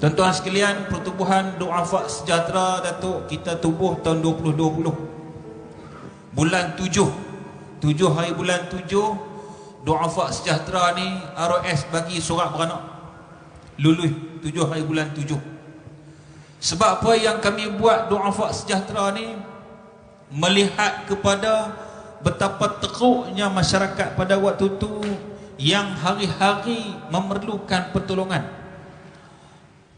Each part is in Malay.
Tuan-tuan sekalian, pertubuhan Du'afa Sejahtera Datuk kita tubuh tahun 2020 bulan 7 hari bulan 7. Du'afa Sejahtera ni ROS bagi surat beranak lulus 7 hari bulan 7. Sebab apa yang kami buat Du'afa Sejahtera ni? Melihat kepada betapa teruknya masyarakat pada waktu tu yang hari-hari memerlukan pertolongan.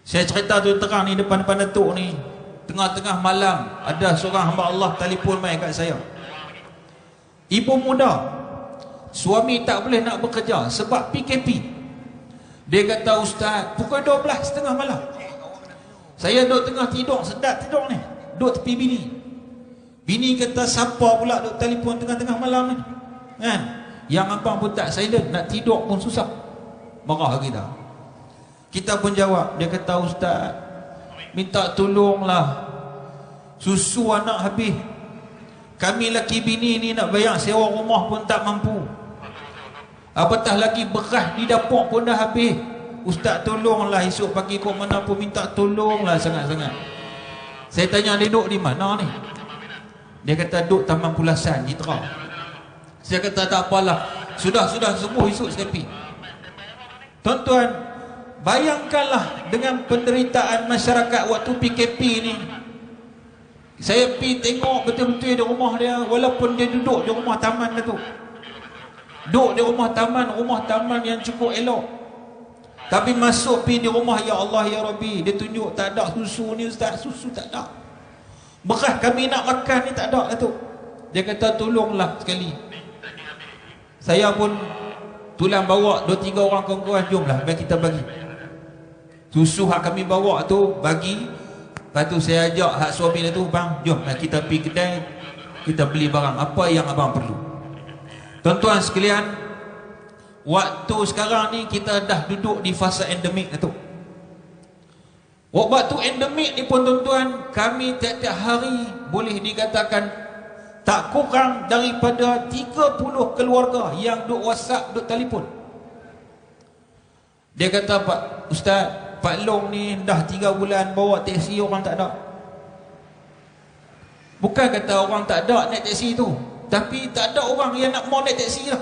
Saya cerita tu terang ni depan-depan Datuk ni, tengah-tengah malam ada seorang hamba Allah telefon mai kat saya. Ibu muda, suami tak boleh nak bekerja sebab PKP. Dia kata, Ustaz, pukul 12:30 malam saya duduk tengah tidur, sedap tidur ni, duduk tepi bini. Bini kata, siapa pula duduk telefon tengah-tengah malam ni kan? Yang abang pun tak silent, nak tidur pun susah. Marah kita pun jawab. Dia kata, Ustaz, minta tolonglah, susu anak habis, kami laki bini ni nak bayar sewa rumah pun tak mampu, apatah lagi beras di dapur pun dah habis. Ustaz tolonglah, esok pagi kau mana pun minta tolonglah sangat-sangat. Saya tanya, dia duduk di mana ni? Dia kata duduk Taman Pulasan Jitra. Saya kata tak apalah, sudah subuh esok saya pergi. Tuan-tuan, bayangkanlah dengan penderitaan masyarakat waktu PKP ni. Saya pergi tengok betul-betul di rumah dia, walaupun dia duduk di rumah taman tu, duduk di rumah taman yang cukup elok, tapi masuk pergi di rumah, ya Allah ya Rabbi, dia tunjuk tak ada susu ni Ustaz, susu tak ada, beras kami nak makan ni tak ada tu. Dia kata tolonglah sekali. Saya pun tulang bawa 2-3 orang kawan-kawan, jomlah biar kita bagi susu hak kami bawa tu, bagi. Lepas tu saya ajak hak suami dia tu, bang jom kita pergi kedai, kita beli barang apa yang abang perlu. Tuan-tuan sekalian, waktu sekarang ni kita dah duduk di fasa endemik tu. Waktu endemik ni pun tuan-tuan, kami tiap-tiap hari boleh dikatakan tak kurang daripada 30 keluarga yang duk WhatsApp, duk telefon. Dia kata, Pak Ustaz, Pak Long ni dah 3 bulan bawa teksi orang tak ada. Bukan kata orang tak ada naik teksi tu, tapi tak ada orang yang nak mau naik teksi lah.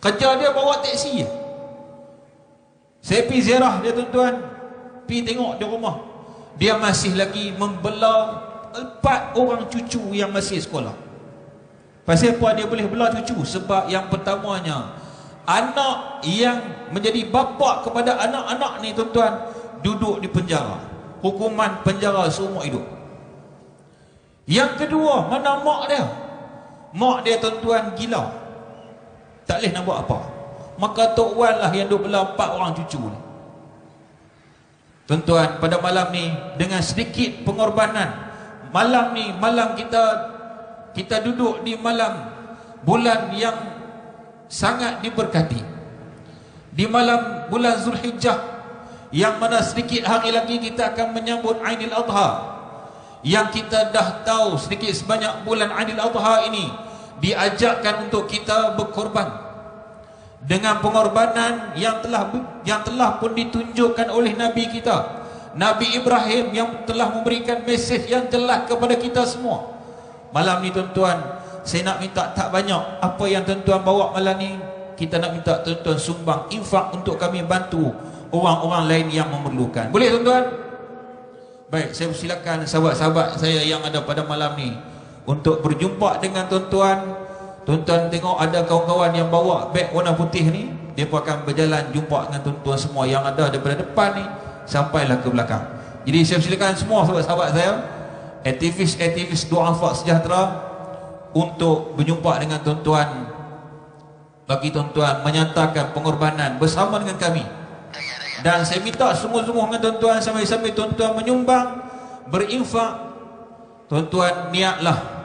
Kerja dia bawa teksi je. Saya pergi ziarah dia tuan-tuan, pergi tengok di rumah, dia masih lagi membela 4 orang cucu yang masih sekolah. Pasal apa dia boleh bela cucu? Sebab yang pertamanya, anak yang menjadi bapa kepada anak-anak ni tuan-tuan duduk di penjara, hukuman penjara seumur hidup. Yang kedua, mana mak dia? Mak dia tuan-tuan gila, tak boleh nak buat apa. Maka Tok Wan lah yang duk bela 4 orang cucu ni. Tuan-tuan, pada malam ni dengan sedikit pengorbanan, malam ni malam kita duduk di malam bulan yang sangat diberkati, di malam bulan Zulhijjah, yang mana sedikit hari lagi kita akan menyambut Aidil Adha, yang kita dah tahu sedikit sebanyak bulan Aidil Adha ini diajakkan untuk kita berkorban dengan pengorbanan yang telah pun ditunjukkan oleh Nabi kita, Nabi Ibrahim, yang telah memberikan mesej yang jelas kepada kita semua. Malam ni tuan-tuan, saya nak minta tak banyak apa yang tuan-tuan bawa malam ni, kita nak minta tuan-tuan sumbang infak untuk kami bantu orang-orang lain yang memerlukan. Boleh tuan-tuan? Baik, saya persilakan sahabat-sahabat saya yang ada pada malam ni untuk berjumpa dengan tuan-tuan. Tuan-tuan tengok ada kawan-kawan yang bawa beg warna putih ni, dia pun akan berjalan jumpa dengan tuan-tuan semua yang ada daripada depan ni sampailah ke belakang. Jadi saya persilakan semua sahabat-sahabat saya, aktivis-aktivis Du'afa Sejahtera, untuk berjumpa dengan tuan-tuan, bagi tuan-tuan menyatakan pengorbanan bersama dengan kami. Dan saya minta semua-semua dengan tuan-tuan, sambil-sambil tuan-tuan menyumbang, berinfak, tuan-tuan niatlah.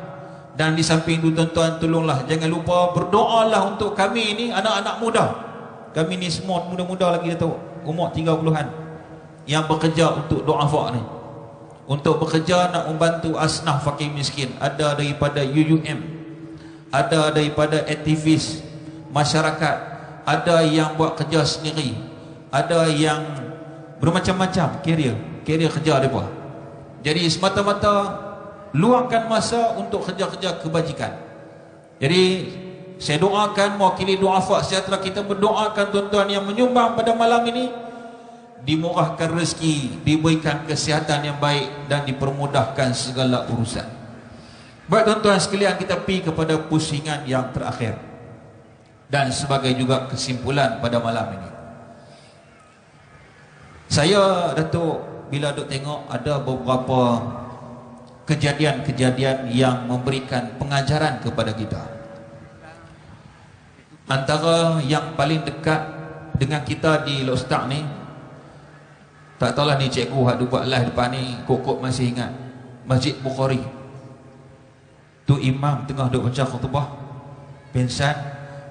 Dan di samping itu tuan-tuan, tolonglah jangan lupa berdoalah untuk kami ni, anak-anak muda. Kami ni semua muda-muda lagi, Datuk, umur 30-an, yang bekerja untuk Du'afa ni, untuk bekerja nak membantu asnaf fakir miskin. Ada daripada UUM, ada daripada aktivis masyarakat, ada yang buat kerja sendiri, ada yang bermacam-macam carrier kerja mereka. Jadi semata-mata luangkan masa untuk kerja-kerja kebajikan. Jadi saya doakan mewakili du'afa sejahtera, kita berdoakan tuan-tuan yang menyumbang pada malam ini dimurahkan rezeki, diberikan kesihatan yang baik dan dipermudahkan segala urusan. Baik tuan-tuan sekalian, kita pergi kepada pusingan yang terakhir dan sebagai juga kesimpulan pada malam ini. Saya Datuk bila duk tengok ada beberapa kejadian-kejadian yang memberikan pengajaran kepada kita. Antara yang paling dekat dengan kita di Lostak ni, tak tahulah ni cikgu hak buat live depan ni, kok masih ingat Masjid Bukhari. Tu imam tengah duk baca khutbah, pingsan,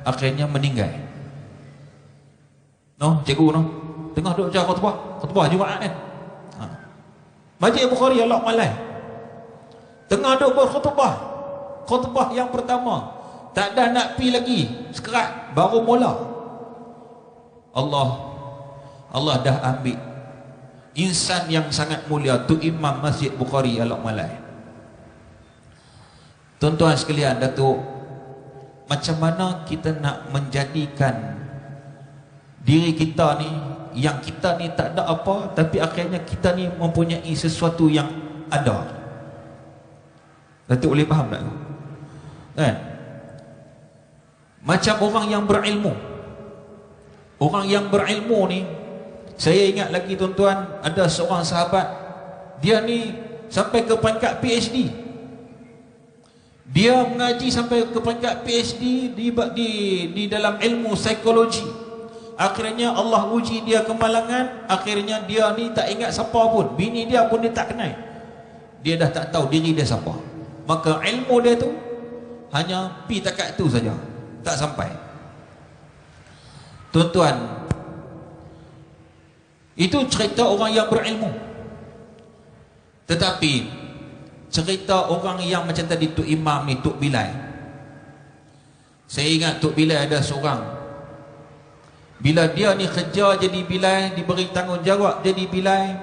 akhirnya meninggal. No, cikgu no, tengah duk baca khutbah Jumaat kan. Masjid Bukhari Allah Malai. Tengah duk khutbah yang pertama, tak dah nak pi lagi, sekerat baru mula. Allah dah ambil insan yang sangat mulia tu imam Masjid Bukhari Allah Malai. Tuan-tuan sekalian, Datuk, macam mana kita nak menjadikan diri kita ni, yang kita ni tak ada apa, tapi akhirnya kita ni mempunyai sesuatu yang ada. Datuk boleh faham tak? Kan? Macam orang yang berilmu. Orang yang berilmu ni, saya ingat lagi tuan-tuan, ada seorang sahabat, dia ni sampai ke peringkat PhD. Dia mengaji sampai ke peringkat PhD di dalam ilmu psikologi. Akhirnya Allah uji dia kemalangan. Akhirnya dia ni tak ingat siapa pun, bini dia pun dia tak kenal. Dia dah tak tahu diri dia siapa. Maka ilmu dia tu hanya pi takat tu saja, tak sampai. Tuan-tuan, itu cerita orang yang berilmu. Tetapi cerita orang yang macam tadi Tok Imam ni, Tok Bilal. Saya ingat Tok Bilal ada seorang, bila dia ni kerja jadi Bilal, diberi tanggungjawab jadi Bilal,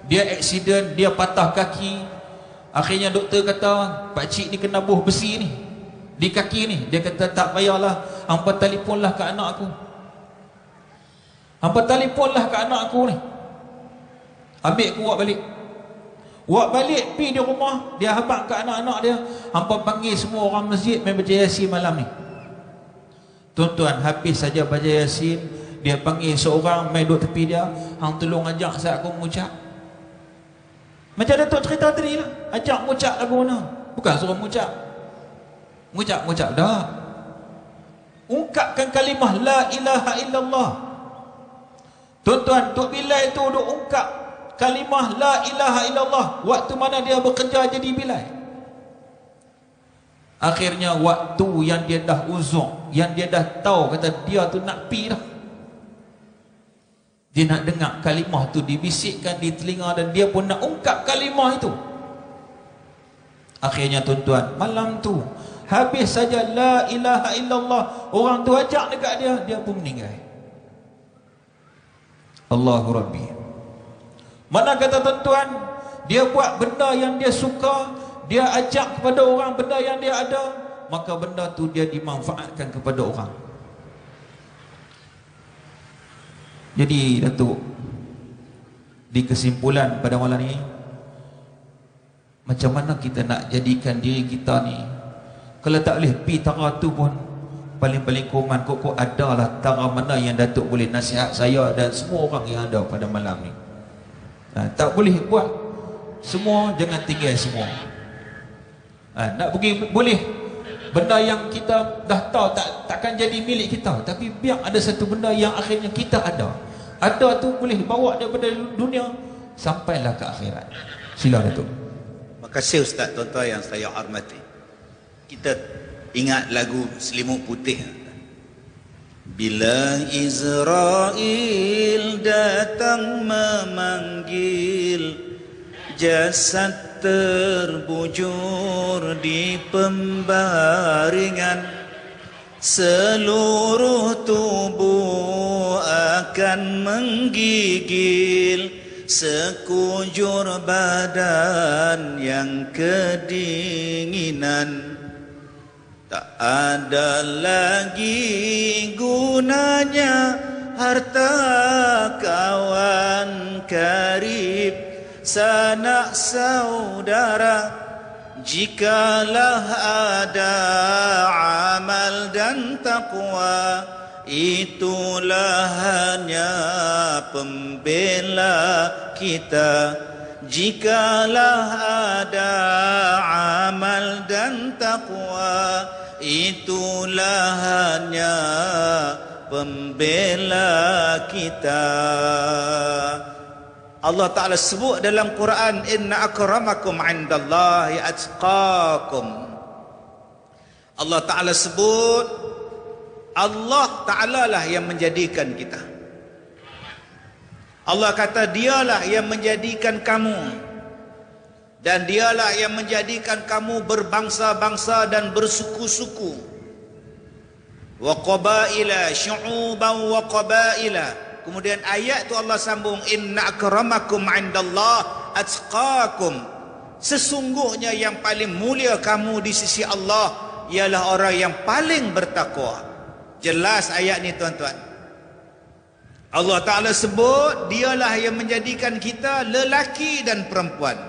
dia aksiden, dia patah kaki. Akhirnya doktor kata, pakcik ni kena buh besi ni di kaki ni. Dia kata, tak payahlah, hampa telefonlah ke anak aku. Hampa telefonlah ke anak aku ni, ambil aku buat balik pi di rumah. Dia habaq ke anak-anak dia, hampa panggil semua orang masjid main baca Yasin malam ni. Tuan-tuan, habis saja baca Yasin, dia panggil seorang main duduk tepi dia, hang tolong ajak saya aku mengucap. Macam Datuk cerita tadi lah, ajak mengucap lagu mana. Bukan suruh mengucap dah. Ungkapkan kalimah la ilaha illallah. Tuan-tuan, Tok Bilal itu duk ungkap kalimah la ilaha illallah waktu mana dia bekerja jadi Bilal. Akhirnya waktu yang dia dah uzur, yang dia dah tahu kata dia tu nak pi dah, dia nak dengar kalimah tu dibisikkan di telinga dan dia pun nak ungkap kalimah itu. Akhirnya tuan-tuan, malam tu habis saja la ilaha illallah, orang tu ajak dekat dia, dia pun meninggal. Allahu Rabbi. Mana kata tuan-tuan, dia buat benda yang dia suka, dia ajak kepada orang benda yang dia ada, maka benda tu dia dimanfaatkan kepada orang. Jadi Datuk, di kesimpulan pada malam ni, macam mana kita nak jadikan diri kita ni, kalau tak boleh pi tara tu pun, paling-paling kuman kok adalah tara mana yang Datuk boleh nasihat saya dan semua orang yang ada pada malam ni. Tak boleh buat semua, jangan tinggal semua. Nak pergi boleh, benda yang kita dah tahu takkan jadi milik kita, tapi biar ada satu benda yang akhirnya kita ada tu boleh bawa daripada dunia sampailah ke akhirat. Sila Datuk. Terima kasih Ustaz. Tuan-tuan yang saya hormati, kita ingat lagu Selimut Putih. Bila Israel datang memanggil, jasad terbujur di pembaringan, seluruh tubuh akan bahkan menggigil sekujur badan yang kedinginan. Tak ada lagi gunanya harta kawan karib sanak saudara, jikalah ada amal dan taqwa, itulah hanya pembela kita. Jikalah ada amal dan taqwa, itulah hanya pembela kita. Allah Ta'ala sebut dalam Quran, inna akramakum indallahi atqakum. Allah Ta'ala sebut, Allah Ta'ala lah yang menjadikan kita. Allah kata dialah yang menjadikan kamu, dan dialah yang menjadikan kamu berbangsa-bangsa dan bersuku-suku. Wa qabaila syu'uban wa qabaila. Kemudian ayat tu Allah sambung, inna akramakum indallah atqakum. Sesungguhnya yang paling mulia kamu di sisi Allah ialah orang yang paling bertakwa. Jelas ayat ni tuan-tuan. Allah Ta'ala sebut dialah yang menjadikan kita lelaki dan perempuan,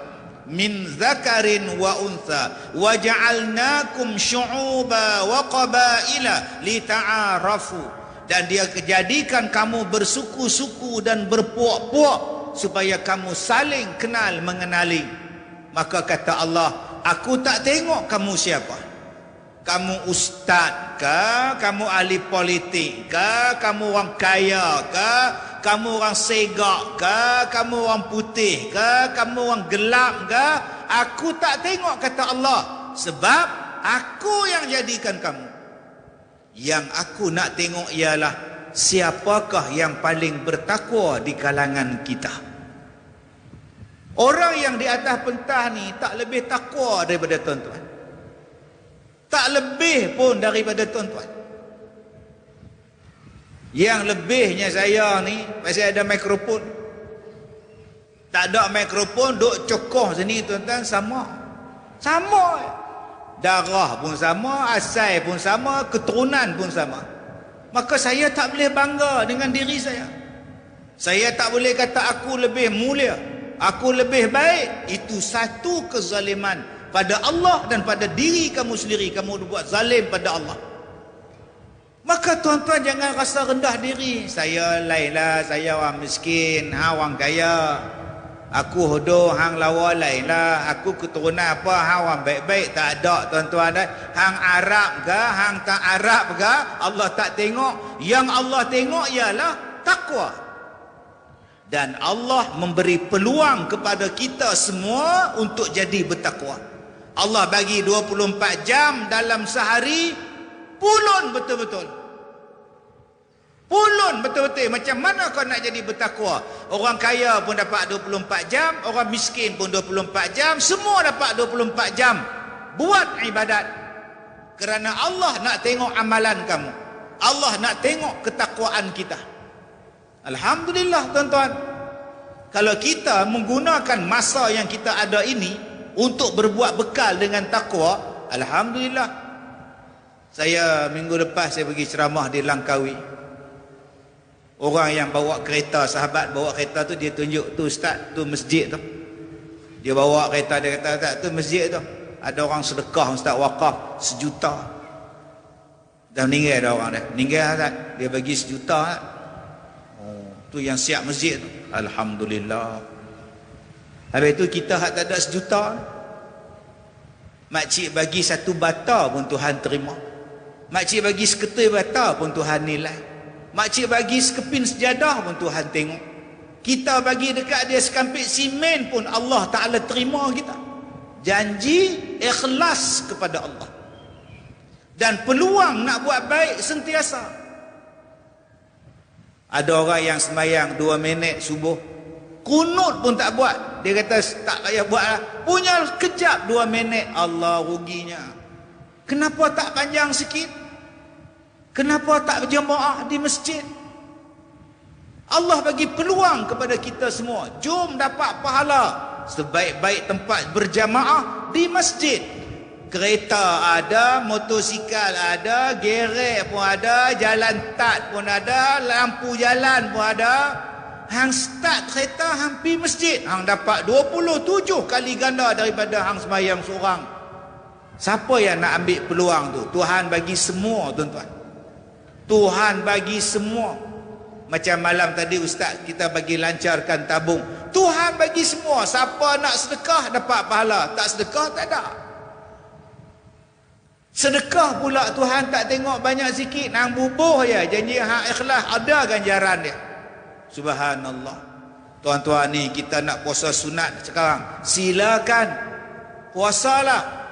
min zakarin wa untha wa ja'alnakum syu'uba wa qabaila lita'arafu. Dan dia kejadikan kamu bersuku-suku dan berpuak-puak supaya kamu saling kenal mengenali. Maka kata Allah, aku tak tengok kamu siapa. Kamu ustaz ke, kamu ahli politik ke, kamu orang kaya ke, kamu orang segak ke, kamu orang putih ke, kamu orang gelap ke, aku tak tengok kata Allah, sebab aku yang jadikan kamu. Yang aku nak tengok ialah siapakah yang paling bertakwa di kalangan kita. Orang yang di atas pentas ni tak lebih takwa daripada tuan-tuan, tak lebih pun daripada tuan-tuan. Yang lebihnya saya ni masih ada mikrofon. Tak ada mikrofon, duk cokoh sini tuan-tuan, sama. Darah pun sama, asal pun sama, keturunan pun sama. Maka saya tak boleh bangga dengan diri saya. Saya tak boleh kata aku lebih mulia, aku lebih baik. Itu satu kezaliman pada Allah dan pada diri kamu sendiri. Kamu buat zalim pada Allah. Maka tuan-tuan jangan rasa rendah diri. Saya lain lah, saya orang miskin, hang orang kaya. Aku hodoh, hang lawa lain lah. Aku keturunan apa, hang orang baik-baik. Tak ada tuan-tuan. Hang Arab ke, hang tak Arab ke, Allah tak tengok. Yang Allah tengok ialah takwa. Dan Allah memberi peluang kepada kita semua untuk jadi bertakwa. Allah bagi 24 jam dalam sehari, pulun betul-betul. Pulun betul-betul. Macam mana kau nak jadi bertakwa? Orang kaya pun dapat 24 jam, orang miskin pun 24 jam, semua dapat 24 jam buat ibadat. Kerana Allah nak tengok amalan kamu. Allah nak tengok ketakwaan kita. Alhamdulillah tuan-tuan. Kalau kita menggunakan masa yang kita ada ini untuk berbuat bekal dengan takwa, alhamdulillah. Saya minggu lepas saya pergi ceramah di Langkawi. Orang yang bawa kereta, sahabat bawa kereta tu, dia tunjuk tu ustaz, tu masjid tu. Dia bawa kereta, dia kata tak, tu masjid tu. Ada orang sedekah ustaz, wakaf 1 juta. Dah meninggal dah orang dah. Meninggal ustaz, dia bagi 1 juta. Oh, tu yang siap masjid tu. Alhamdulillah. Habis tu kita hak tak ada 1 juta. Makcik bagi 1 bata pun Tuhan terima. Makcik bagi seketul bata pun Tuhan nilai. Makcik bagi sekepin sejadah pun Tuhan tengok. Kita bagi dekat dia sekampit simen pun Allah Ta'ala terima kita. Janji ikhlas kepada Allah. Dan peluang nak buat baik sentiasa. Ada orang yang sembahyang 2 minit subuh, kunut pun tak buat. Dia kata tak payah buat lah. Punya kejap 2 minit, Allah ruginya. Kenapa tak panjang sikit? Kenapa tak berjemaah di masjid? Allah bagi peluang kepada kita semua. Jom dapat pahala. Sebaik-baik tempat berjamaah di masjid. Kereta ada, motosikal ada, gerek pun ada, jalan tat pun ada, lampu jalan pun ada. Hang start kereta hampir masjid, hang dapat 27 kali ganda daripada hang sembahyang seorang. Siapa yang nak ambil peluang tu? Tuhan bagi semua, tuan-tuan. Tuhan bagi semua. Macam malam tadi ustaz kita bagi lancarkan tabung. Tuhan bagi semua. Siapa nak sedekah dapat pahala, tak sedekah tak ada. Sedekah pula Tuhan tak tengok banyak sikit, nang bubuh je, janji hak ikhlas ada ganjaran dia. Subhanallah. Tuan-tuan ni kita nak puasa sunat sekarang, silakan puasalah.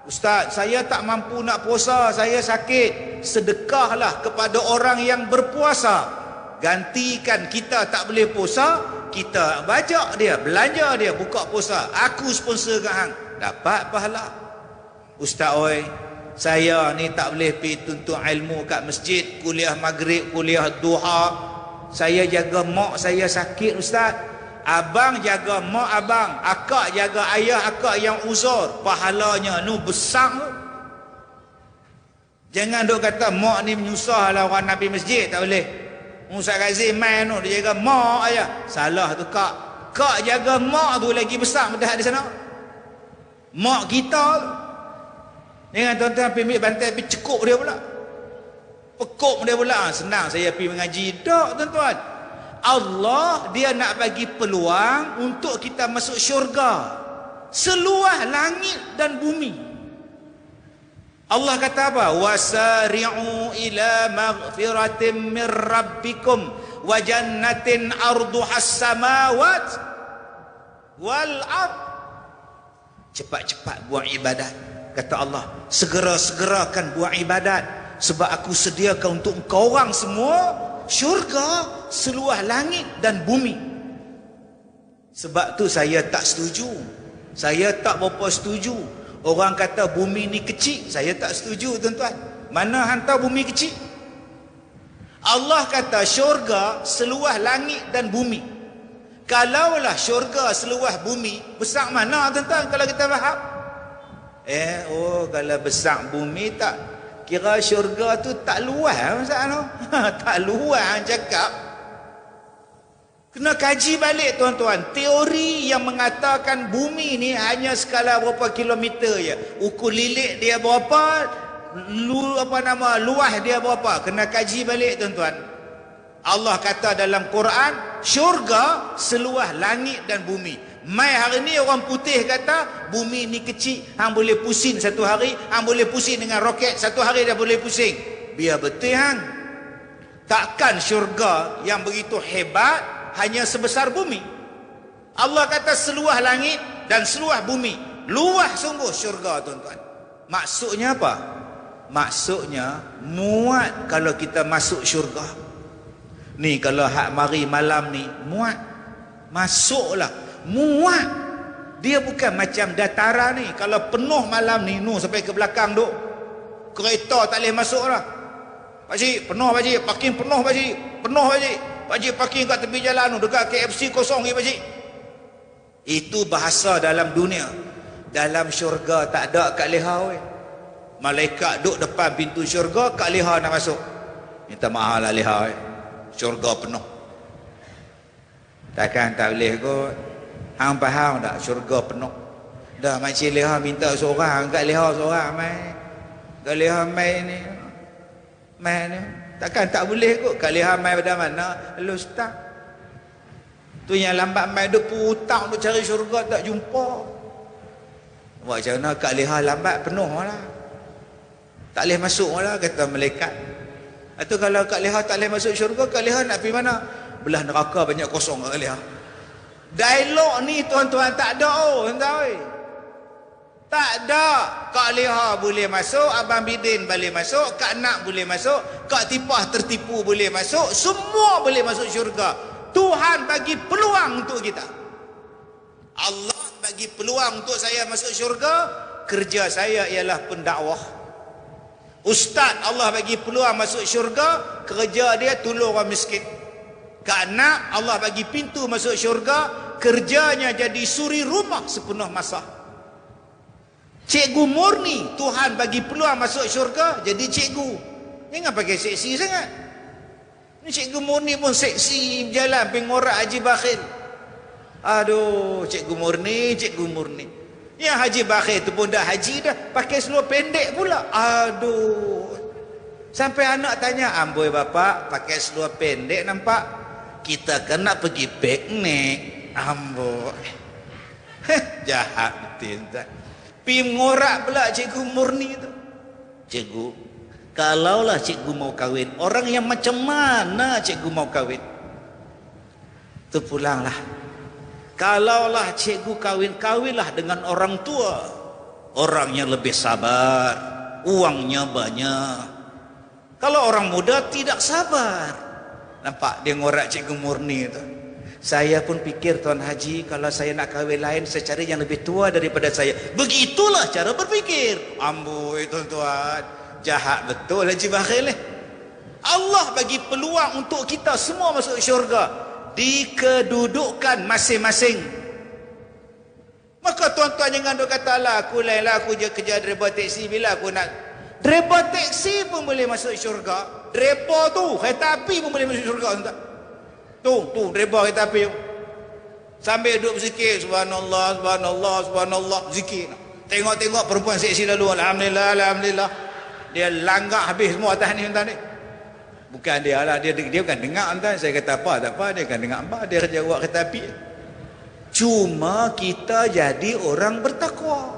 Ustaz, saya tak mampu nak puasa, saya sakit. Sedekahlah kepada orang yang berpuasa. Gantikan kita tak boleh puasa, kita bajak dia, belanja dia buka puasa. Aku sponsor kat hang, dapat pahala. Ustaz oi, saya ni tak boleh pergi tuntut ilmu kat masjid, kuliah maghrib, kuliah duha. Saya jaga mak saya sakit ustaz. Abang jaga mak abang, akak jaga ayah akak yang uzur. Pahalanya nu besar tu. Jangan duk kata mak ni menyusahlah orang Nabi masjid, tak boleh. Ustaz Kazim main tu dia jaga mak aja. Salah tu kak. Kak jaga mak tu lagi besar dah di sana. Mak kita tu. Dengan tuan-tuan pergi ambil bantai pergi cekup dia pula. Pekuk dia pula. Senang saya pergi mengaji. Tak tuan-tuan. Allah dia nak bagi peluang untuk kita masuk syurga. Seluas langit dan bumi. Allah kata apa? Wasari'u ila maghfiratin min rabbikum wa jannatin arduhas samawat wal ard. Cepat-cepat buat ibadat. Kata Allah, segera-segerakan buat ibadat sebab aku sediakan untuk engkau orang semua syurga seluas langit dan bumi. Sebab tu saya tak setuju. Saya tak berapa setuju. Orang kata bumi ni kecil, saya tak setuju tuan-tuan. Mana hantar bumi kecil? Allah kata syurga seluas langit dan bumi. Kalaulah syurga seluas bumi, besar mana tuan-tuan kalau kita faham? Kalau besar bumi tak kira syurga tu tak luas Ustaz tu. Tak luas cakap. Kena kaji balik tuan-tuan. Teori yang mengatakan bumi ni hanya skala berapa kilometer je. Ukur lilik dia berapa, luas dia berapa. Kena kaji balik tuan-tuan. Allah kata dalam Quran, syurga seluas langit dan bumi. Mai hari ni orang putih kata bumi ni kecil, hang boleh pusing satu hari, hang boleh pusing dengan roket satu hari dah boleh pusing. Biar betul hang. Takkan syurga yang begitu hebat hanya sebesar bumi. Allah kata seluas langit dan seluas bumi. Luas sungguh syurga tuan-tuan. Maksudnya apa? Maksudnya muat kalau kita masuk syurga. Ni kalau hak mari malam ni muat. Masuklah. Muat. Dia bukan macam dataran ni. Kalau penuh malam ni sampai ke belakang duk. Kereta tak boleh masuk lah. Pakcik, penuh pakcik. Parking penuh pakcik. Penuh pakcik. Pakcik parking kat tepi jalan tu, dekat KFC kosong ni pakcik. Itu bahasa dalam dunia. Dalam syurga tak ada kat leha weh. Malaikat duduk depan pintu syurga, kat leha nak masuk. Minta maaf lah leha weh. Syurga penuh. Takkan tak boleh kot. Hang faham tak syurga penuh. Dah makcik leha minta seorang, kat leha seorang mai. Kat leha mai ni. Mai ni. Takkan tak boleh kot. Kak Leha mai pada mana? Hello ustaz. Tu yang lambat mai duk putang duk cari syurga tak jumpa. Buat macam mana Kak Leha lambat penuh lah. Tak boleh masuk lah kata malaikat. Atau kalau Kak Leha tak boleh masuk syurga, Kak Leha nak pergi mana? Belah neraka banyak kosong Kak Leha. Dialog ni tuan-tuan tak ada tuan-tuan. Tak ada. Kak Leha boleh masuk, Abang Bidin boleh masuk, Kak Nak boleh masuk, Kak Tipah tertipu boleh masuk, semua boleh masuk syurga. Tuhan bagi peluang untuk kita. Allah bagi peluang untuk saya masuk syurga. Kerja saya ialah pendakwah. Ustaz Allah bagi peluang masuk syurga. Kerja dia tolong orang miskin. Kerana Allah bagi pintu masuk syurga, kerjanya jadi suri rumah sepenuh masa. Cikgu murni, Tuhan bagi peluang masuk syurga, jadi cikgu. Jangan pakai seksi sangat. Ni cikgu murni pun seksi, berjalan pengorak Haji Bakhil. Aduh, cikgu murni, cikgu murni. Yang Haji Bakhil tu pun dah haji dah, pakai seluar pendek pula. Aduh. Sampai anak tanya, amboi bapak, pakai seluar pendek nampak. Kita kan nak pergi piknik. Amboi. Jahat betul tak? Pergi mengorak pula cikgu murni tu. Cikgu, kalaulah cikgu mau kahwin, orang yang macam mana cikgu mau kahwin? Tu pulanglah. Kalaulah cikgu kahwin, kahwinlah dengan orang tua. Orangnya lebih sabar, uangnya banyak. Kalau orang muda tidak sabar. Nampak dia ngorak cikgu murni tu. Saya pun fikir Tuan Haji, kalau saya nak kahwin lain, saya cari yang lebih tua daripada saya. Begitulah cara berfikir. Amboi tuan-tuan, jahat betul Haji Bakhil ni. Allah bagi peluang untuk kita semua masuk syurga di kedudukan masing-masing. Maka tuan-tuan jangan duk kata lah, aku lain lah, aku je kerja driver teksi. Bila aku nak driver teksi pun boleh masuk syurga. Driver tu kereta api pun boleh masuk syurga, tuan-tuan. Tu driver kereta api tu. Sambil duduk berzikir, subhanallah, subhanallah, subhanallah, zikir. Tengok-tengok perempuan seksi lalu, alhamdulillah, alhamdulillah. Dia langgak habis semua atas ni, tuan-tuan ni. Bukan dia lah, dia bukan dengar, tuan-tuan. Saya kata apa, tak apa, dia kan dengar apa, dia kerja buat kereta api. Cuma kita jadi orang bertakwa.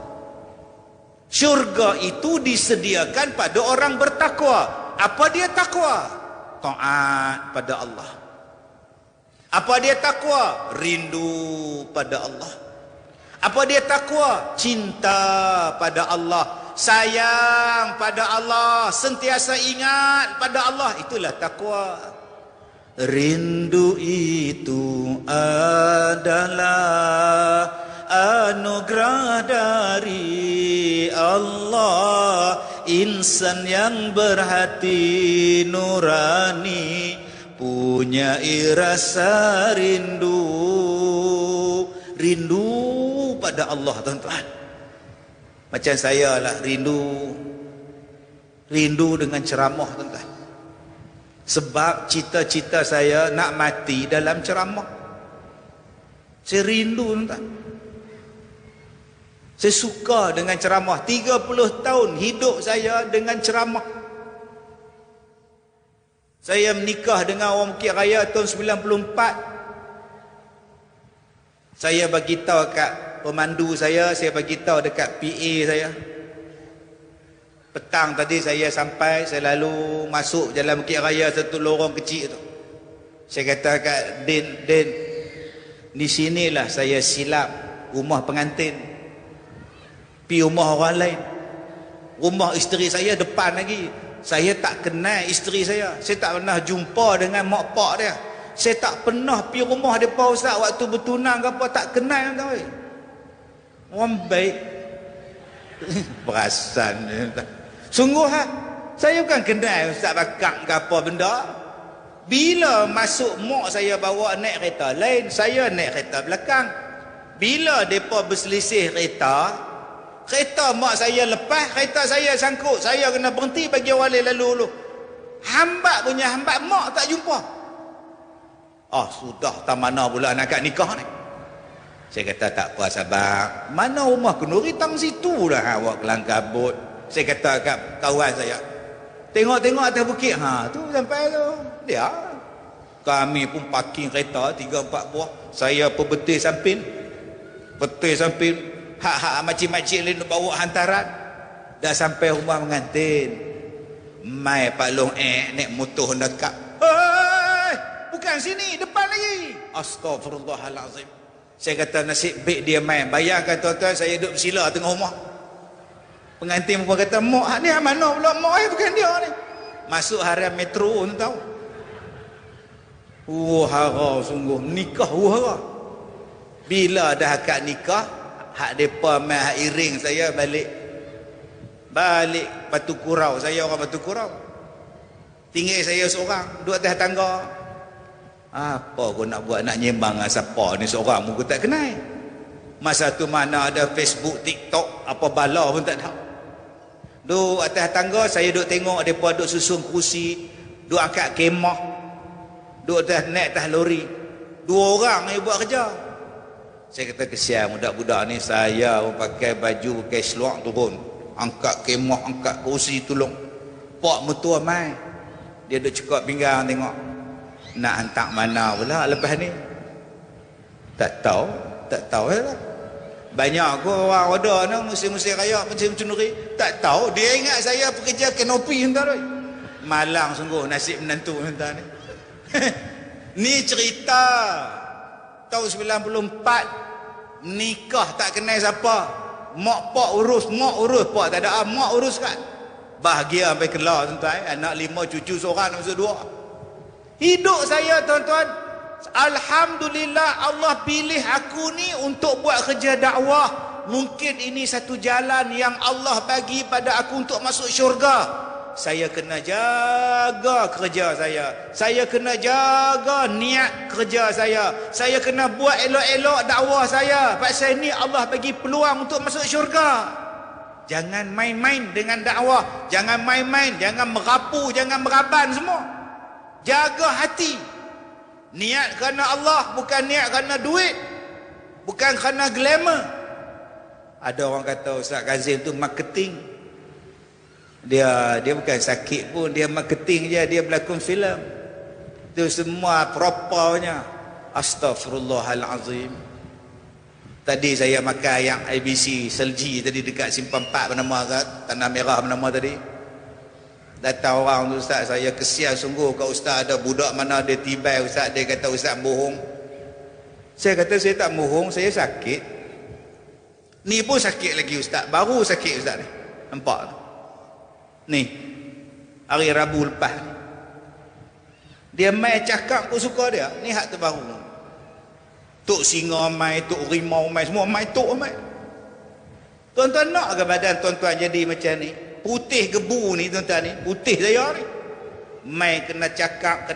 Syurga itu disediakan pada orang bertakwa. Apa dia takwa? Taat pada Allah. Apa dia takwa? Rindu pada Allah. Apa dia takwa? Cinta pada Allah. Sayang pada Allah. Sentiasa ingat pada Allah. Itulah takwa. Rindu itu adalah anugerah dari Allah. Insan yang berhati nurani punya rasa rindu. Rindu pada Allah, tuan-tuan. Macam saya lah, rindu dengan ceramah, tuan-tuan. Sebab cita-cita saya nak mati dalam ceramah. Saya rindu, tuan-tuan. Saya suka dengan ceramah. 30 tahun hidup saya dengan ceramah. Saya menikah dengan orang Bukit Raya tahun 94. Saya bagi tahu kat pemandu saya bagi tahu dekat PA saya. Petang tadi saya sampai, saya lalu masuk jalan Bukit Raya, satu lorong kecil tu. Saya kata kat Din, di sinilah saya silap rumah pengantin. Pi rumah orang lain. Rumah isteri saya depan lagi. Saya tak kenal isteri saya. Saya tak pernah jumpa dengan mak pak dia. Saya tak pernah pi rumah depa ustaz waktu bertunang ke apa, tak kenal tahu. Orang baik. Perasan. Sungguh saya bukan kenal ustaz bakak ke apa benda. Bila masuk mak saya bawa naik kereta lain, saya naik kereta belakang. Bila depa berselisih kereta mak saya lepas, kereta saya sangkut. Saya kena berhenti bagi orang lain lalu dulu. Hambat punya hambat, mak tak jumpa. Sudah tak mana pula nak kat nikah ni. Saya kata tak apa sabar. Mana rumah kenduri tang situ lah awak kelang kabut. Saya kata kat kawan saya, tengok-tengok atas bukit. Tu sampai tu. Dia. Kami pun parking kereta 3-4 buah. Saya pun betul samping. Hak-hak makcik-makcik lain bawa hantaran. Dah sampai rumah mengantin. Mai Pak Long naik motor Honda Cup. Bukan sini, depan lagi. Astagfirullahalazim. Saya kata nasib baik dia main. Bayangkan tuan-tuan, saya duduk bersila tengah rumah. Pengantin pun kata, mak ni mana pula? Mak bukan dia ni. Masuk harian metro, tuan tahu. Hara sungguh. Nikah hara. Bila dah akad nikah, hak depa mai hak iring saya balik Batu Kurau. Saya orang Batu Kurau. Tinggal saya seorang duduk atas tangga. Apa aku nak buat, nak nyembang dengan siapa ni, seorang pun aku tak kenal. Masa tu mana ada Facebook, TikTok, apa bala pun tak tahu. Duduk atas tangga, saya duduk tengok mereka duduk susun kerusi, duduk angkat kemah, duduk atas naik atas lori. 2 orang yang buat kerja. Saya kata kesian budak-budak ni. Saya pun pakai baju, pakai seluar turun, angkat kemah, angkat kerusi, tolong pak mertua mai. Dia duduk cekak pinggang tengok. Nak hantar mana pula lepas ni? Tak tahu lah. Banyak aku orang ada ni musim-musim raya, musim cenduri, tak tahu. Dia ingat saya pekerja kanopi entah tu. Malang sungguh nasib menantu entah ni. Ni cerita tahun 94, nikah tak kenal siapa. Mak pak urus, pak tak ada, mak urus kan. Bahagia sampai kelar tuan-tuan. Anak 5, cucu seorang, masuk 2. Hidup saya tuan-tuan, alhamdulillah Allah pilih aku ni untuk buat kerja dakwah. Mungkin ini satu jalan yang Allah bagi pada aku untuk masuk syurga. Saya kena jaga kerja saya. Saya kena jaga niat kerja saya. Saya kena buat elok-elok dakwah saya. Pasal ni Allah bagi peluang untuk masuk syurga. Jangan main-main dengan dakwah. Jangan main-main, jangan merapu, jangan meraban semua. Jaga hati. Niat kerana Allah, bukan niat kerana duit, bukan kerana glamour. Ada orang kata Ustaz Kazim tu marketing. Dia bukan sakit pun, dia marketing je, dia berlakon filem. Itu semua propernya. Astaghfirullahalazim. Tadi saya makan ayam ABC Selji tadi dekat Simpang 4 bernama Tanah Merah bernama tadi. Datang orang tu, Ustaz, saya kesian sungguh kat Ustaz, ada budak mana dia tibai Ustaz, dia kata Ustaz bohong. Saya kata saya tak bohong, saya sakit. Ni pun sakit lagi Ustaz, baru sakit Ustaz ni. Nampak tu? Ni hari Rabu lepas ni. Dia mai cakap aku suka dia. Ni hak terbaru. Tok singa mai, tok rimau mai, semua mai tok mai. Tuan-tuan nak ke badan tuan-tuan jadi macam ni? Putih gebu ni tuan-tuan ni, putih saya ni. Mai kena cakap.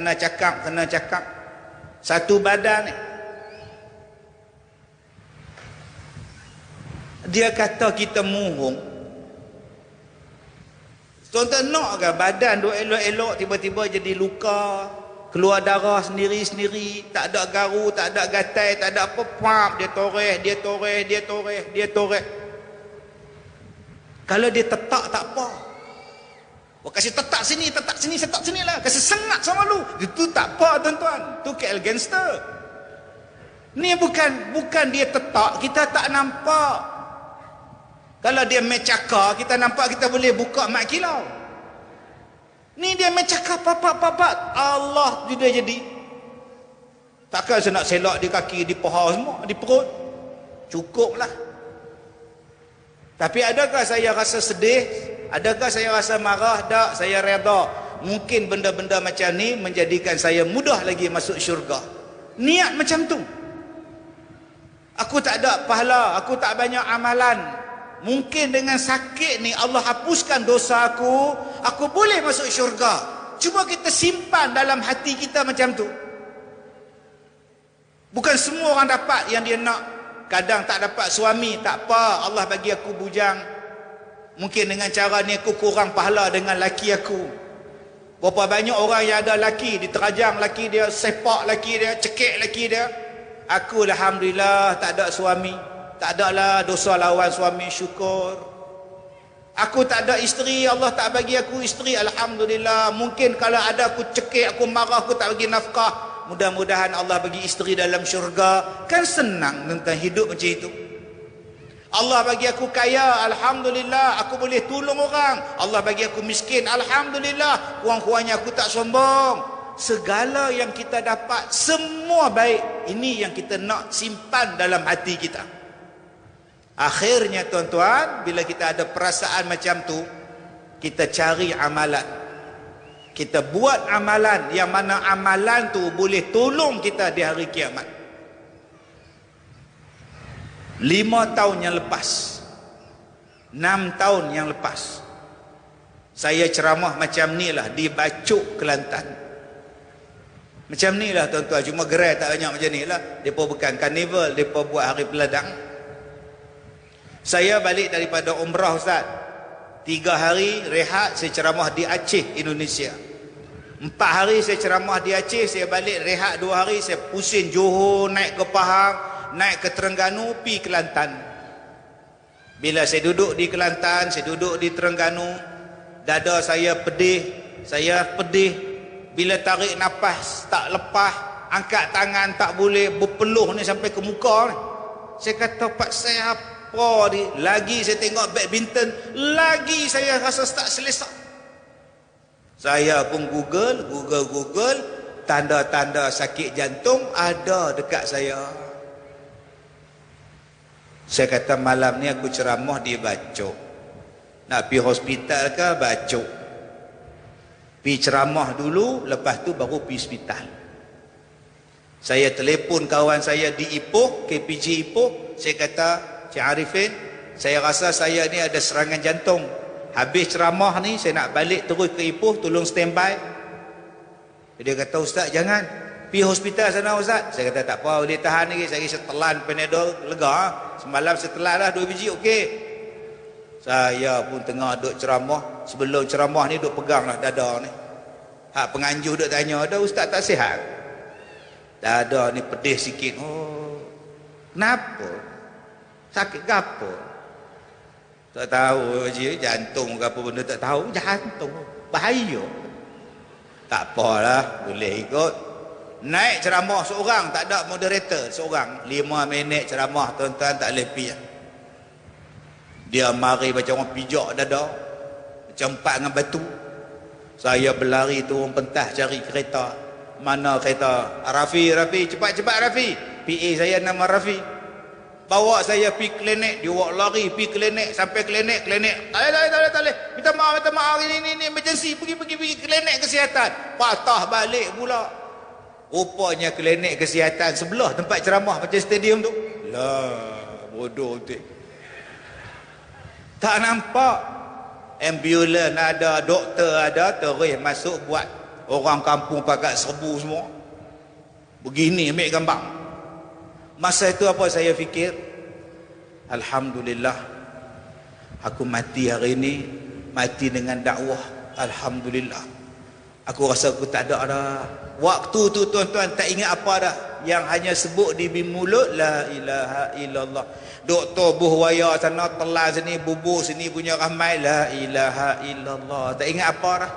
Satu badan ni. Dia kata kita mohong. Tuan-tuan nak ke badan duk elok-elok tiba-tiba jadi luka, keluar darah sendiri-sendiri, tak ada garu, tak ada gatai, tak ada apa, pam, dia toreh. Kalau dia tetak tak apa. Wah, kasih tetak sini lah. Kasih sengat sama lu. Itu tak apa tuan-tuan. Itu KL gangster. Ni bukan dia tetak, kita tak nampak. Kalau dia mecakar, kita nampak, kita boleh buka mak kilau. Ni dia mecakar papak. Allah sudah jadi. Takkan saya nak selak di kaki, di paha semua, di perut. Cukuplah. Tapi adakah saya rasa sedih? Adakah saya rasa marah? Tak, saya reda. Mungkin benda-benda macam ni menjadikan saya mudah lagi masuk syurga. Niat macam tu. Aku tak ada pahala, aku tak banyak amalan. Mungkin dengan sakit ni Allah hapuskan dosa aku boleh masuk syurga. Cuba kita simpan dalam hati kita macam tu. Bukan semua orang dapat yang dia nak. Kadang tak dapat suami, tak apa, Allah bagi aku bujang. Mungkin dengan cara ni aku kurang pahala dengan laki aku. Berapa banyak orang yang ada laki, diterajang laki dia, sepak laki dia, cekik laki dia. Aku alhamdulillah tak ada suami. Tak ada lah dosa lawan suami, syukur. Aku tak ada isteri, Allah tak bagi aku isteri, alhamdulillah. Mungkin kalau ada aku cekik, aku marah, aku tak bagi nafkah. Mudah-mudahan Allah bagi isteri dalam syurga. Kan senang tentang hidup macam itu. Allah bagi aku kaya, alhamdulillah, aku boleh tolong orang. Allah bagi aku miskin, alhamdulillah, kurang-kurangnya aku tak sombong. Segala yang kita dapat, semua baik. Ini yang kita nak simpan dalam hati kita. Akhirnya tuan-tuan, bila kita ada perasaan macam tu, kita cari amalan. Kita buat amalan, yang mana amalan tu boleh tolong kita di hari kiamat. 5 tahun yang lepas, 6 tahun yang lepas, saya ceramah macam ni lah di Bacok, Kelantan. Macam ni lah tuan-tuan. Cuma gerai tak banyak macam ni lah. Mereka bukan karnival, mereka buat hari peladang. Saya balik daripada umrah Ustaz. 3 hari rehat, saya ceramah di Aceh, Indonesia. 4 hari saya ceramah di Aceh, saya balik rehat 2 hari, saya pusing Johor, naik ke Pahang, naik ke Terengganu, pi Kelantan. Bila saya duduk di Kelantan, saya duduk di Terengganu, dada saya pedih. Bila tarik nafas tak lepas, angkat tangan tak boleh, berpeluh ni sampai ke muka ni. Saya kata, Pak saya apa ni? Lagi saya tengok badminton, lagi saya rasa tak selesa. Saya pun Google, tanda-tanda sakit jantung ada dekat saya. Saya kata malam ni aku ceramah di Bacok. Nak pergi hospital ke Bacok? Pergi ceramah dulu, lepas tu baru pergi hospital. Saya telefon kawan saya di Ipoh, KPG Ipoh. Saya kata, Cik Arifin, saya rasa saya ni ada serangan jantung. Habis ceramah ni, saya nak balik terus ke Ipoh, tolong standby. Dia kata, Ustaz jangan, pergi hospital sana Ustaz. Saya kata, tak apa, boleh tahan lagi. Saya telan Panadol, lega. Semalam saya telan dah 2 biji, okey. Saya pun tengah duduk ceramah. Sebelum ceramah ni duduk pegang lah dada ni. Hak penganjur duduk tanya, ada Ustaz tak sihat? Dada ni pedih sikit. Oh, kenapa? Sakit ke apa? Tak tahu je, jantung ke apa benda tak tahu. Jantung, bahaya. Tak apalah, boleh ikut. Naik ceramah seorang, tak ada moderator, seorang. 5 minit ceramah, tuan-tuan tak boleh pergi. Dia mari macam orang pijak dada, macam empat dengan batu. Saya berlari turun pentas cari kereta. Mana kereta? Rafi, cepat-cepat Rafi. PA saya nama Rafi. Bawa saya pergi klinik, dia bawa lari pergi klinik, sampai klinik. Tak boleh. Minta maaf, ini emergency, pergi klinik kesihatan. Patah balik pula. Rupanya klinik kesihatan sebelah tempat ceramah macam stadium tu. Lah, bodoh tu. Tak nampak. Ambulans ada, doktor ada, terus masuk buat orang kampung pakat serbu semua. Begini ambil gambar. Masa itu apa saya fikir? Alhamdulillah, aku mati hari ini, mati dengan dakwah. Alhamdulillah. Aku rasa aku tak ada dah. Waktu tu tuan-tuan tak ingat apa dah. Yang hanya sebut di mulut, la ilaha illallah. Doktor buhwaya sana, telan sini, bubuh sini punya ramai, la ilaha illallah. Tak ingat apa dah.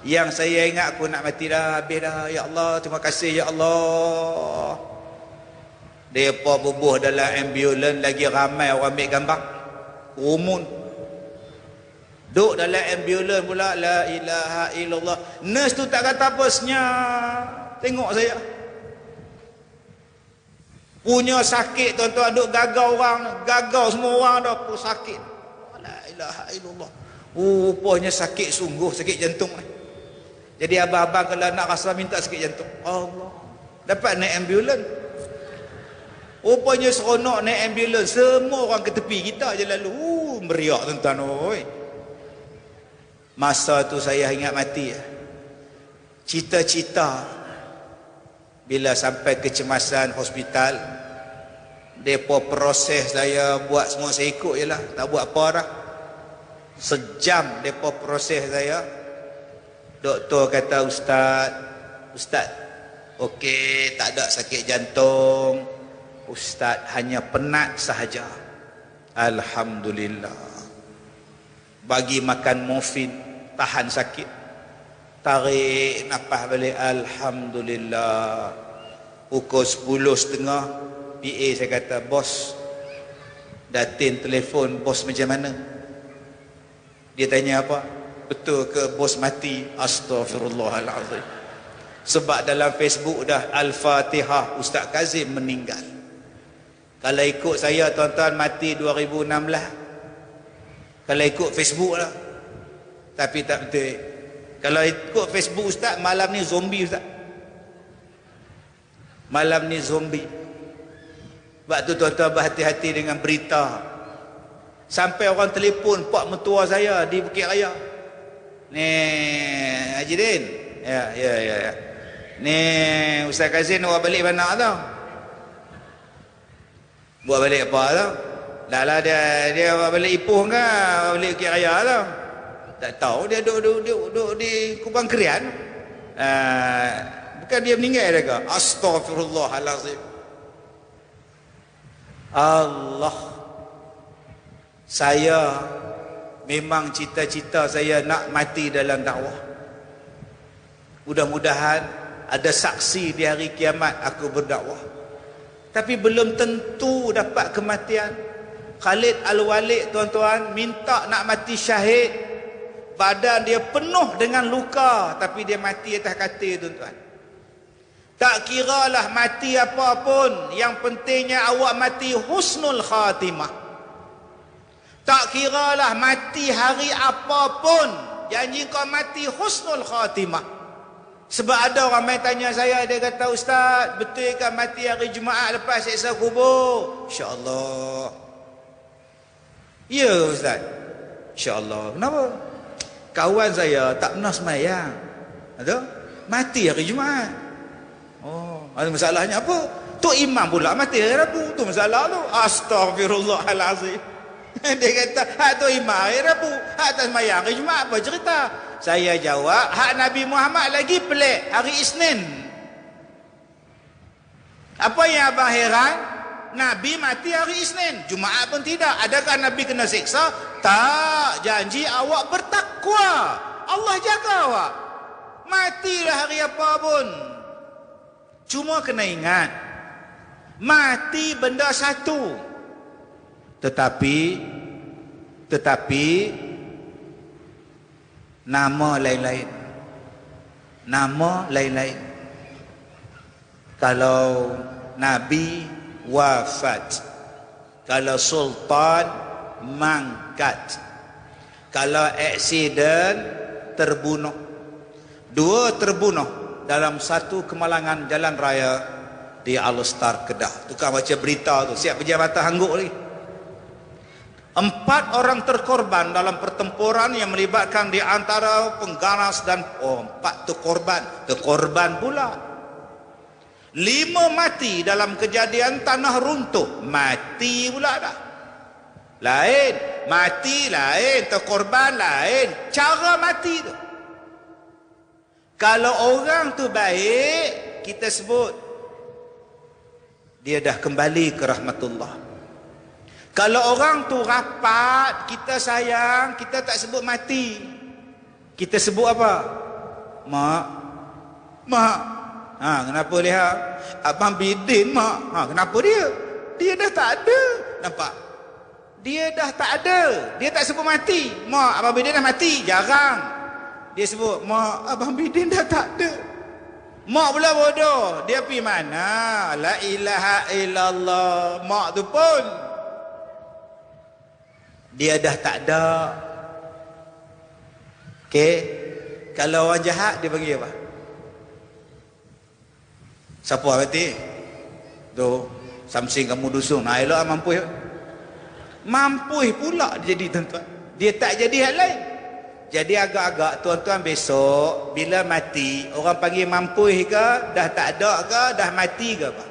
Yang saya ingat, aku nak mati dah, habis dah. Ya Allah, terima kasih ya Allah. Mereka bubuh dalam ambulans, lagi ramai orang ambil gambar. Rumun. Duk dalam ambulans pula, la ilaha illallah. Nurse tu tak kata apa, senyap. Tengok saya. Punya sakit tuan-tuan, duk gagal orang. Gagal semua orang dah, aku sakit. La ilaha illallah. Rupanya sakit sungguh, sakit jantung ni. Jadi abang-abang kalau nak rasa minta sakit jantung, Allah, dapat naik ambulans. Rupanya seronok naik ambulans, semua orang ke tepi kita je lalu. Meriak tuan-tuan. Oi. Masa tu saya ingat mati. Cita-cita bila sampai kecemasan hospital, depa proses saya buat semua, saya ikut je lah, tak buat apa dah. Sejam depa proses saya. Doktor kata, Ustaz, okey, tak ada sakit jantung. Ustaz hanya penat sahaja. Alhamdulillah. Bagi makan morfin, tahan sakit. Tarik nafas balik, alhamdulillah. Pukul 10.30, PA saya kata, bos, datin telefon, bos macam mana? Dia tanya apa? Betul ke bos mati? Astaghfirullahalazim. Sebab dalam Facebook dah Al-Fatihah, Ustaz Kazim meninggal. Kalau ikut saya tuan-tuan, mati 2016. Kalau ikut Facebook lah. Tapi tak betul. Kalau ikut Facebook Ustaz, malam ni zombie Ustaz. Malam ni zombie. Sebab tu tuan-tuan berhati-hati dengan berita. Sampai orang telefon pak mertua saya di Bukit Raya. Ni Haji Din. Ya. Ni Ustaz Kazim buat balik mana tau? Buat balik apa tau? Dah lah dia buat balik Ipoh ke? Buat balik Bukit Raya tau? Tak tahu, dia duduk di Kubang Krian. Bukan dia meninggal dah ke? Astaghfirullahalazim. Allah. Saya memang cita-cita saya nak mati dalam dakwah. Mudah-mudahan ada saksi di hari kiamat aku berdakwah. Tapi belum tentu dapat kematian. Khalid Al-Walid tuan-tuan minta nak mati syahid. Badan dia penuh dengan luka, tapi dia mati atas katil tuan-tuan. Tak kiralah mati apa pun, yang pentingnya awak mati husnul khatimah. Tak kiralah mati hari apa pun, janji kau mati husnul khatimah. Sebab ada orang main tanya saya, dia kata, Ustaz, betul kan mati hari Jumaat lepas siksa kubur? InsyaAllah. Ya Ustaz, InsyaAllah. Kenapa? Kawan saya tak pernah semayang. Ada? Mati hari Jumaat. Oh, ada masalahnya apa? Tok Imam pula mati hari Rabu. Tu masalah tu. Astaghfirullahalazim. Dia kata, hak Tok Imam hari Rabu, hak tak semayang hari Jumaat, apa cerita? Saya jawab, hak Nabi Muhammad lagi pelik, hari Isnin. Apa yang abang heran? Nabi mati hari Isnin, Jumaat pun tidak. Adakah Nabi kena siksa? Tak. Janji awak bertakwa, Allah jaga awak. Matilah hari apa pun. Cuma kena ingat, mati benda satu. Tetapi nama lain-lain. Nama lain-lain. Kalau Nabi wafat, kalau sultan mangkat, kalau aksiden terbunuh. Dua terbunuh dalam satu kemalangan jalan raya di Alostar Kedah. Tukar baca berita tu, siap berjabatan hangguk lagi. 4 orang terkorban dalam pertempuran yang melibatkan di antara pengganas dan 4 terkorban pula. 5 mati dalam kejadian tanah runtuh. Mati pula dah. Lain. Mati lain. Terkorban lain. Cara mati tu. Kalau orang tu baik, kita sebut dia dah kembali ke rahmatullah. Kalau orang tu rapat, kita sayang, kita tak sebut mati. Kita sebut apa? Mak. Kenapa lihat? Abang Bidin, mak. Kenapa dia? Dia dah tak ada. Nampak? Dia dah tak ada. Dia tak sebut mati. Mak, Abang Bidin dah mati. Jarang. Dia sebut, mak, Abang Bidin dah tak ada. Mak pula bodoh. Dia pergi mana? La ilaha illallah. Mak tu pun dia dah tak ada. Okey. Kalau orang jahat dia panggil apa? Siapa berarti? Tu Samsing kamu dusun. Elok mampu. Mampu pula dia jadi tuan-tuan. Dia tak jadi hal lain. Jadi agak-agak tuan-tuan besok bila mati, orang panggil mampu ke, dah tak ada ke, dah mati ke apa?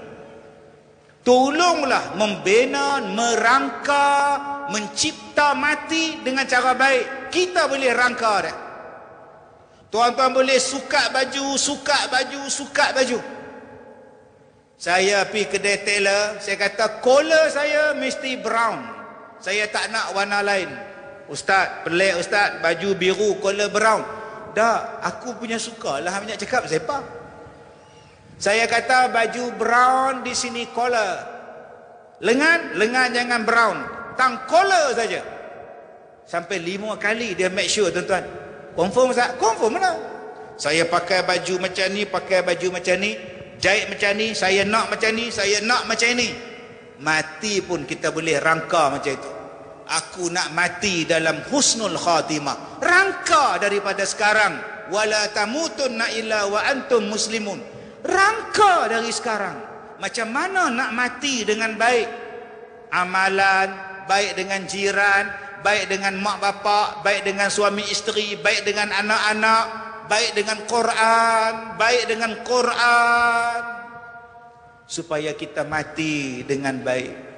Tolonglah membina, merangka, mencipta mati dengan cara baik. Kita boleh rangka dah. Tuan-tuan boleh sukat baju. Saya pergi kedai tailor, saya kata collar saya mesti brown. Saya tak nak warna lain. Ustaz, pelik Ustaz, baju biru, collar brown. Dah, aku punya suka lah banyak cakap, saya faham. Saya kata baju brown di sini collar. Lengan jangan brown. Tang collar saja. Sampai 5 kali dia make sure tuan-tuan. Confirm Ustaz? Confirm mana? Saya pakai baju macam ni, pakai baju macam ni, jahit macam ni, saya nak macam ni, saya nak macam ni. Mati pun kita boleh rangka macam itu. Aku nak mati dalam husnul khatimah. Rangka daripada sekarang. Wala tamutunna illa wa antum muslimun. Rangka dari sekarang. Macam mana nak mati dengan baik? Amalan, baik dengan jiran, baik dengan mak bapak, baik dengan suami isteri, baik dengan anak-anak, baik dengan Quran, baik dengan Quran, supaya kita mati dengan baik.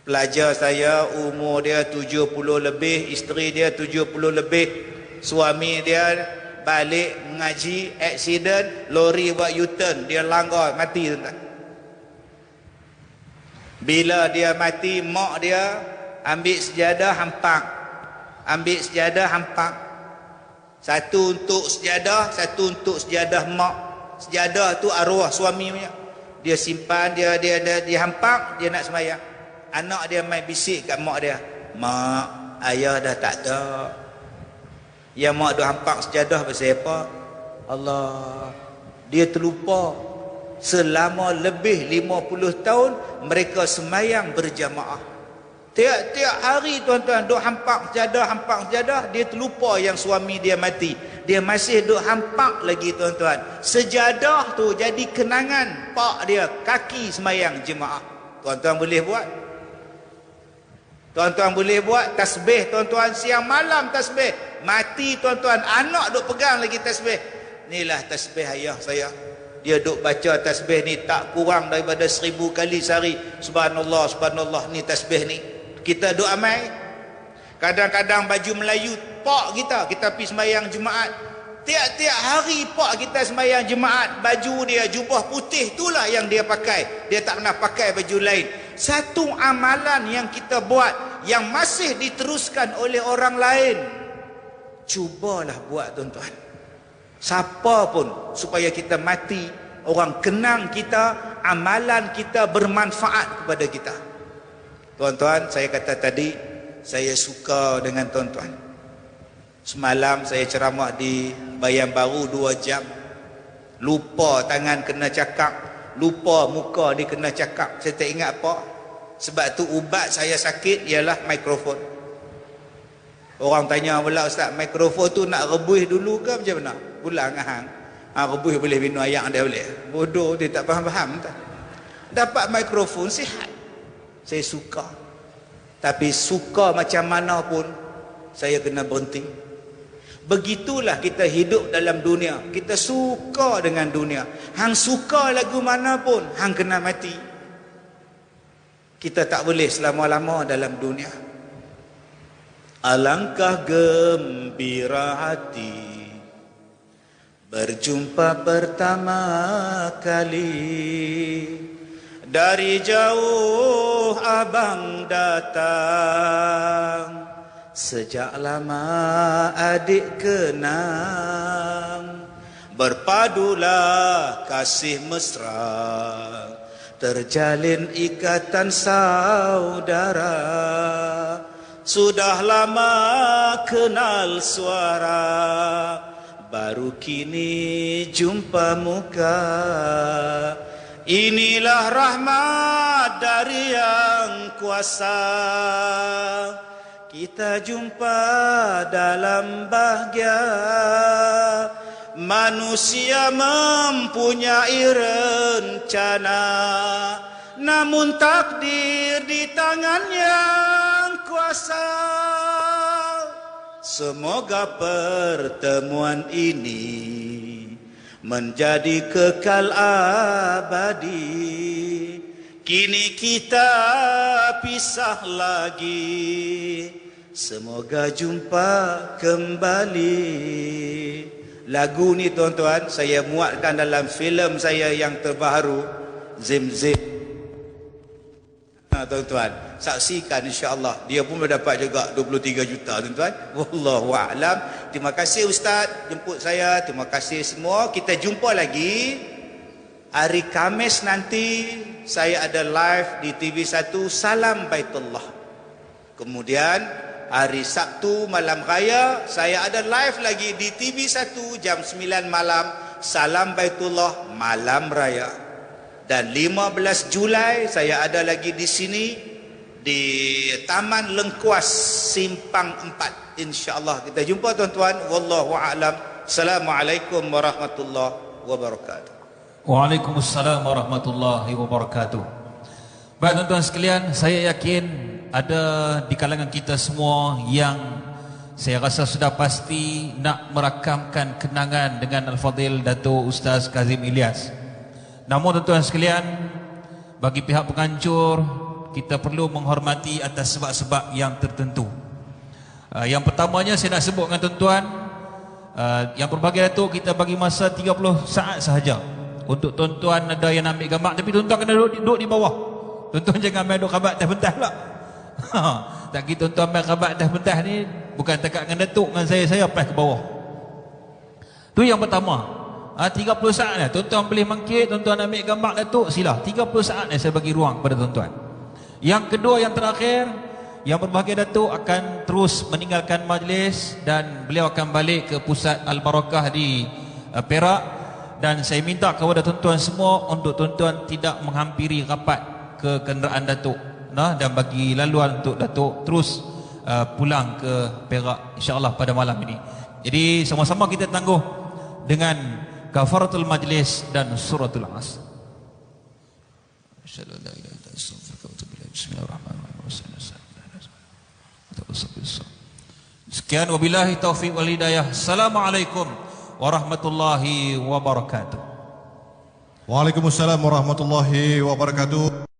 Pelajar saya umur dia 70 lebih, isteri dia 70 lebih, suami dia balik mengaji, aksiden, lori buat U-turn, dia langgar, mati tuan-tuan. Bila dia mati, mak dia ambil sejadah hampak, ambil sejadah hampak, satu untuk sejadah, satu untuk sejadah mak. Sejadah tu arwah suami punya, dia simpan, dia hampak, dia nak sembahyang. Anak dia main bisik kat mak dia, mak, ayah dah tak ada. Yang mak duk hampak sejadah pasal apa? Allah, dia terlupa selama lebih 50 tahun mereka sembahyang berjamaah. Tiap-tiap hari tuan-tuan duk hampak sejadah, dia terlupa yang suami dia mati. Dia masih duk hampak lagi tuan-tuan. Sejadah tu jadi kenangan pak dia kaki sembahyang jemaah. Tuan-tuan boleh buat? Tuan-tuan boleh buat tasbih tuan-tuan, siang malam tasbih. Mati tuan-tuan, anak duk pegang lagi tasbih. Inilah tasbih ayah saya. Dia duk baca tasbih ni tak kurang daripada 1000 kali sehari. Subhanallah, subhanallah, ni tasbih ni. Kita duk amal. Kadang-kadang baju Melayu pak kita pergi sembahyang Jumaat. Tiap-tiap hari pak kita sembahyang Jumaat, baju dia jubah putih itulah yang dia pakai. Dia tak pernah pakai baju lain. Satu amalan yang kita buat yang masih diteruskan oleh orang lain, cubalah buat tuan-tuan. Siapa pun, supaya kita mati, orang kenang kita, amalan kita bermanfaat kepada kita. Tuan-tuan, saya kata tadi, saya suka dengan tuan-tuan. Semalam saya ceramah di Bayan Baru 2 jam. Lupa tangan kena cakap, lupa muka dia kena cakap. Saya tak ingat apa. Sebab tu ubat saya sakit ialah mikrofon. Orang tanya pula, Ustaz, mikrofon tu nak rebuih dulu ke macam mana? Pulang hang. Rebuih boleh minum air dia boleh. Bodoh, dia tak faham-faham tak. Dapat mikrofon sihat. Saya suka. Tapi suka macam mana pun, saya kena berhenti. Begitulah kita hidup dalam dunia. Kita suka dengan dunia. Hang suka lagu mana pun, hang kena mati. Kita tak boleh selama-lama dalam dunia. Alangkah gembira hati berjumpa pertama kali. Dari jauh abang datang, sejak lama adik kenang. Berpadulah kasih mesra, terjalin ikatan saudara. Sudah lama kenal suara, baru kini jumpa muka. Inilah rahmat dari Yang Kuasa, kita jumpa dalam bahagia. Manusia mempunyai rencana, namun takdir di tangan Yang Kuasa. Semoga pertemuan ini menjadi kekal abadi. Kini kita pisah lagi, semoga jumpa kembali. Lagu ni tuan-tuan saya muatkan dalam filem saya yang terbaru, Zim Zim. Tuan-tuan saksikan, insya-Allah dia pun mendapat juga 23 juta tuan-tuan. Wallahu a'lam. Terima kasih Ustaz jemput saya. Terima kasih semua. Kita jumpa lagi hari Khamis nanti. Saya ada live di TV1 Salam Baitullah. Kemudian hari Sabtu malam raya saya ada live lagi di TV1 jam 9 malam, Salam Baitullah malam raya. Dan 15 Julai saya ada lagi di sini di Taman Lengkuas Simpang 4. Insya-Allah kita jumpa tuan-tuan. Wallahu a'lam. Assalamualaikum warahmatullahi wabarakatuh. Waalaikumsalam warahmatullahi wabarakatuh. Baik tuan-tuan sekalian, saya yakin ada di kalangan kita semua yang saya rasa sudah pasti nak merakamkan kenangan dengan Al-Fadhil Dato' Ustaz Kazim Ilyas. Namun tuan-tuan sekalian, bagi pihak pengancur, kita perlu menghormati atas sebab-sebab yang tertentu. Yang pertamanya saya nak sebut dengan tuan-tuan, yang berbahagia Datuk, kita bagi masa 30 saat sahaja untuk tuan-tuan ada yang nak ambil gambar, tapi tuan-tuan kena duduk di bawah. Tuan-tuan jangan ambil duduk kabat atas pentas pula. Tak kira tuan-tuan ambil kabat atas pentas ni bukan takat dengan Datuk, dengan saya pas ke bawah. Tu yang pertama. 30 saat ni tuan-tuan boleh mangkit, tuan-tuan ambil gambar Datuk, sila. 30 saat ni saya bagi ruang kepada tuan-tuan. Yang kedua, yang terakhir, yang berbahagia Datuk akan terus meninggalkan majlis dan beliau akan balik ke pusat Al-Barakah di Perak, dan saya minta kepada tuan-tuan semua untuk tuan-tuan tidak menghampiri rapat ke kenderaan Datuk, dan bagi laluan untuk Datuk terus pulang ke Perak insya-Allah pada malam ini. Jadi sama-sama kita tangguh dengan kafaratul majlis dan suratul asr. Sekian, wabillahi taufiq wal hidayah. Assalamualaikum warahmatullahi wabarakatuh. Waalaikumsalam warahmatullahi wabarakatuh.